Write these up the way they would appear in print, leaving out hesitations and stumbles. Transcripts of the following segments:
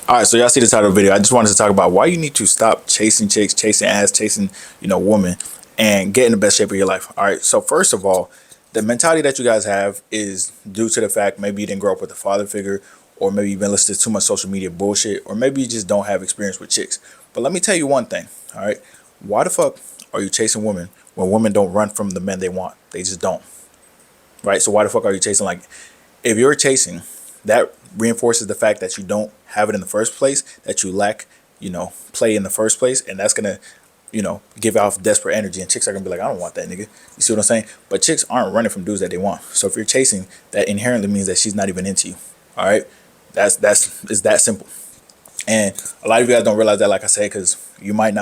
All right, so y'all see the title of the video. I just wanted to talk about why you need to stop chasing chicks, chasing ass, chasing, women, and get in the best shape of your life. All right, so first of all, the mentality that you guys have is due to the fact maybe you didn't grow up with a father figure, or maybe you've been listening to too much social media bullshit, or maybe you just don't have experience with chicks. But let me tell you one thing, all right? Why the fuck are you chasing women when women don't run from the men they want? They just don't, right? So why the fuck are you chasing? Like, if you're chasing, that reinforces the fact that you don't have it in the first place, that you lack, play in the first place, and that's gonna, give off desperate energy, and chicks are gonna be like, I don't want that nigga. You see what I'm saying? But chicks aren't running from dudes that they want. So if you're chasing, that inherently means that she's not even into you. All right, that's it's that simple. And a lot of you guys don't realize that, like I said, because you might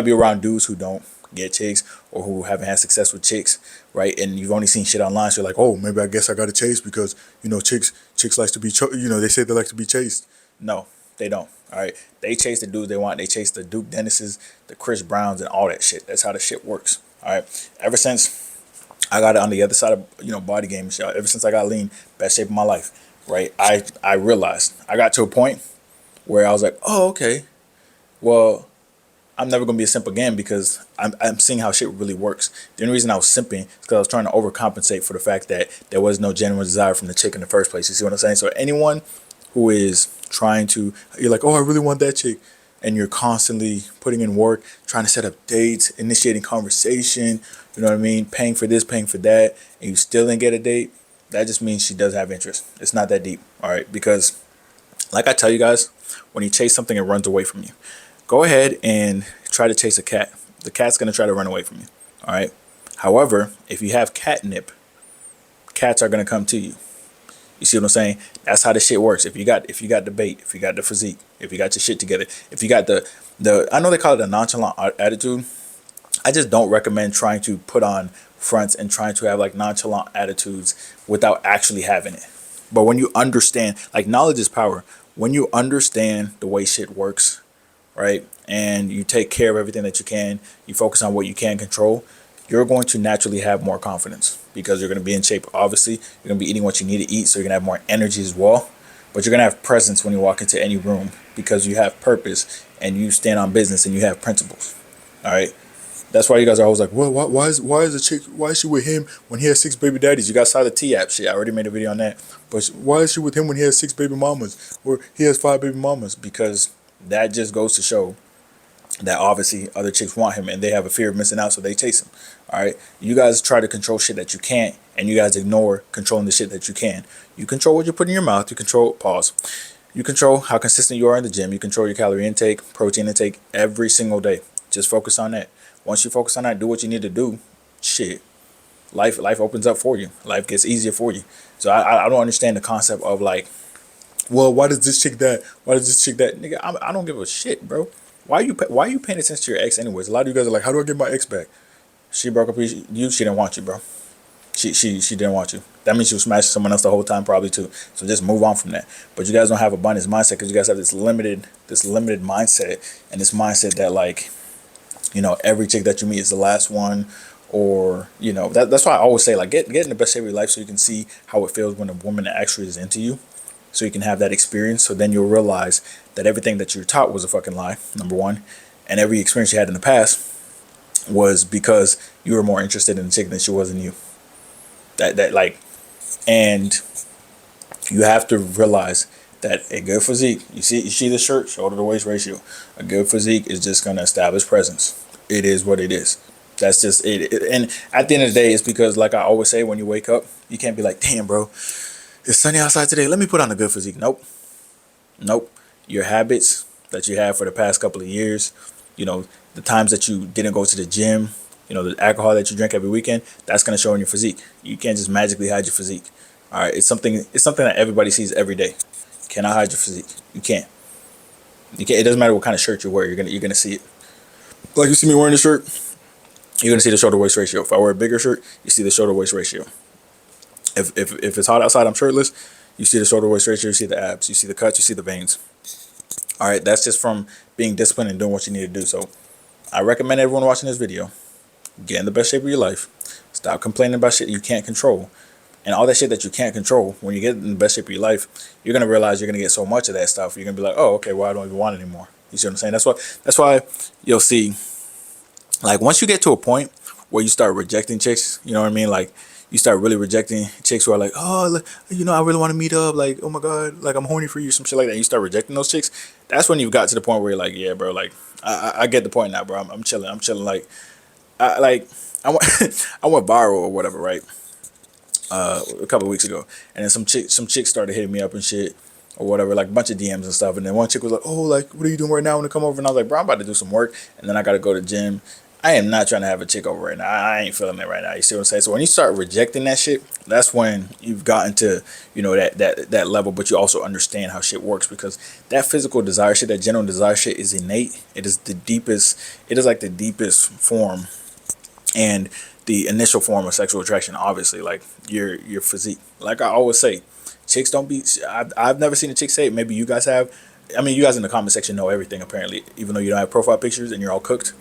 be around dudes who don't get chicks or who haven't had success with chicks, right? And you've only seen shit online, so you're like, oh, maybe I guess I got to chase because chicks likes to be, they say they like to be chased. No, they don't. All right, they chase the dudes they want. They chase the Duke Dennises, the Chris Browns, and all that shit. That's how the shit works. All right, ever since I got it on the other side of body game and shit, ever since I got lean, best shape of my life, right? I realized I got to a point where I was like, oh, okay, well, I'm never gonna be a simp again because I'm seeing how shit really works. The only reason I was simping is because I was trying to overcompensate for the fact that there was no genuine desire from the chick in the first place. You see what I'm saying? So anyone who is trying to, you're like, oh, I really want that chick, and you're constantly putting in work, trying to set up dates, initiating conversation, you know what I mean, paying for this, paying for that, and you still didn't get a date, that just means she does have interest. It's not that deep, all right? Because like I tell you guys, when you chase something, it runs away from you. Go ahead and try to chase a cat. The cat's going to try to run away from you. All right. However, if you have catnip, cats are going to come to you. You see what I'm saying? That's how the shit works. If you got the bait, if you got the physique, if you got your shit together, if you got the I know they call it a nonchalant attitude. I just don't recommend trying to put on fronts and trying to have like nonchalant attitudes without actually having it. But when you understand, like, knowledge is power. When you understand the way shit works, right, and you take care of everything that you can, you focus on what you can control, you're going to naturally have more confidence because you're going to be in shape. Obviously, you're going to be eating what you need to eat, so you're going to have more energy as well. But you're going to have presence when you walk into any room because you have purpose and you stand on business and you have principles. All right. That's why you guys are always like, well, why is she with him when he has 6 baby daddies? You guys saw the T app shit. I already made a video on that. But why is she with him when he has 6 baby mamas or he has 5 baby mamas? Because that just goes to show that obviously other chicks want him and they have a fear of missing out, so they chase him. All right, you guys try to control shit that you can't, and you guys ignore controlling the shit that you can. You control what you put in your mouth. You control You control how consistent you are in the gym. You control your calorie intake, protein intake every single day. Just focus on that. Once you focus on that, do what you need to do. Shit, life opens up for you. Life gets easier for you. So I don't understand the concept of like, well, why does this chick that? Why does this chick that? Nigga, I don't give a shit, bro. Why are you paying attention to your ex anyways? A lot of you guys are like, how do I get my ex back? She broke up with you. She didn't want you, bro. She didn't want you. That means she was smashing someone else the whole time, probably too. So just move on from that. But you guys don't have abundance mindset because you guys have this limited mindset, and this mindset that like, every chick that you meet is the last one, or that's why I always say like get in the best shape of your life so you can see how it feels when a woman actually is into you, so you can have that experience. So then you'll realize that everything that you're taught was a fucking lie, number one, and every experience you had in the past was because you were more interested in the chick than she was in you. That like, and you have to realize that a good physique, you see the shirt, shoulder to waist ratio, a good physique is just going to establish presence. It is what it is. That's just it. And at the end of the day, it's because, like I always say, when you wake up, you can't be like, damn, bro, it's sunny outside today, let me put on a good physique. Nope. Your habits that you have for the past couple of years, the times that you didn't go to the gym, the alcohol that you drink every weekend, that's going to show in your physique. You can't just magically hide your physique. All right, it's something that everybody sees every day. You cannot hide your physique. You can't. It doesn't matter what kind of shirt you wear. You're gonna see it. Like, you see me wearing this shirt, you're gonna see the shoulder waist ratio. If I wear a bigger shirt, you see the shoulder waist ratio. If it's hot outside, I'm shirtless, you see the shoulder waist ratio. You see the abs. You see the cuts. You see the veins. All right, that's just from being disciplined and doing what you need to do. So I recommend everyone watching this video get in the best shape of your life. Stop complaining about shit you can't control. And all that shit that you can't control, when you get in the best shape of your life, you're gonna realize you're gonna get so much of that stuff. You're gonna be like, oh, okay, well, I don't even want it anymore. You see what I'm saying? That's why you'll see, like, once you get to a point where you start rejecting chicks, you know what I mean? Like, you start really rejecting chicks who are like, oh, I really want to meet up. Like, oh my god, like I'm horny for you, some shit like that. You start rejecting those chicks. That's when you've got to the point where you're like, yeah, bro, like I get the point now, bro. I'm chilling. I'm chilling. Like I went I went viral or whatever, right? A couple of weeks ago, and then some chicks started hitting me up and shit or whatever, like a bunch of DMs and stuff. And then one chick was like, "Oh, like what are you doing right now? I want to come over." And I was like, "Bro, I'm about to do some work, and then I got to go to the gym. I am not trying to have a chick over right now. I ain't feeling it right now." You see what I'm saying? So when you start rejecting that shit, that's when you've gotten to, that level. But you also understand how shit works, because that physical desire shit, that general desire shit, is innate. It is the deepest. It is like the deepest form and the initial form of sexual attraction. Obviously, like your physique. Like I always say, chicks don't be. I've never seen a chick say it. Maybe you guys have. I mean, you guys in the comment section know everything apparently, even though you don't have profile pictures and you're all cooked.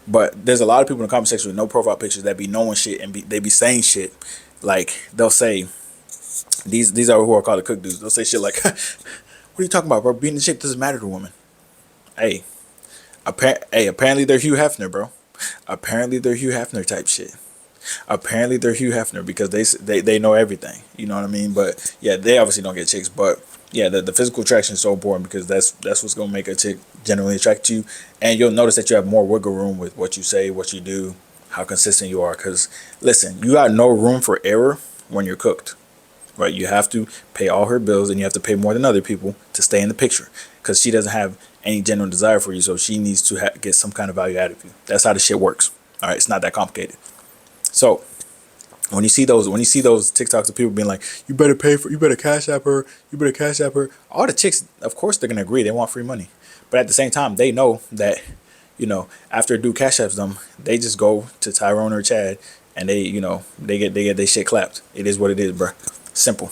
But there's a lot of people in the comment section with no profile pictures that be knowing shit, and they be saying shit. Like they'll say, these are who are called the cook dudes. They'll say shit like, "What are you talking about, bro? Being in shape doesn't matter to a woman." Hey, apparently they're Hugh Hefner, bro. Apparently they're Hugh Hefner type shit. Apparently they're Hugh Hefner, because they know everything. You know what I mean? But yeah, they obviously don't get chicks. But yeah, the physical attraction is so important, because that's what's gonna make a chick generally attract you. And you'll notice that you have more wiggle room with what you say, what you do, how consistent you are. Because listen, you got no room for error when you're cooked. Right? You have to pay all her bills, and you have to pay more than other people to stay in the picture, because she doesn't have any genuine desire for you, so she needs to get some kind of value out of you. That's how the shit works. All right, it's not that complicated. So when you see those TikToks of people being like, you better cash app her, you better cash app her. All the chicks, of course, they're gonna agree. They want free money, but at the same time, they know that, after a dude cash apps them, they just go to Tyrone or Chad, and they get their shit clapped. It is what it is, bro. Simple.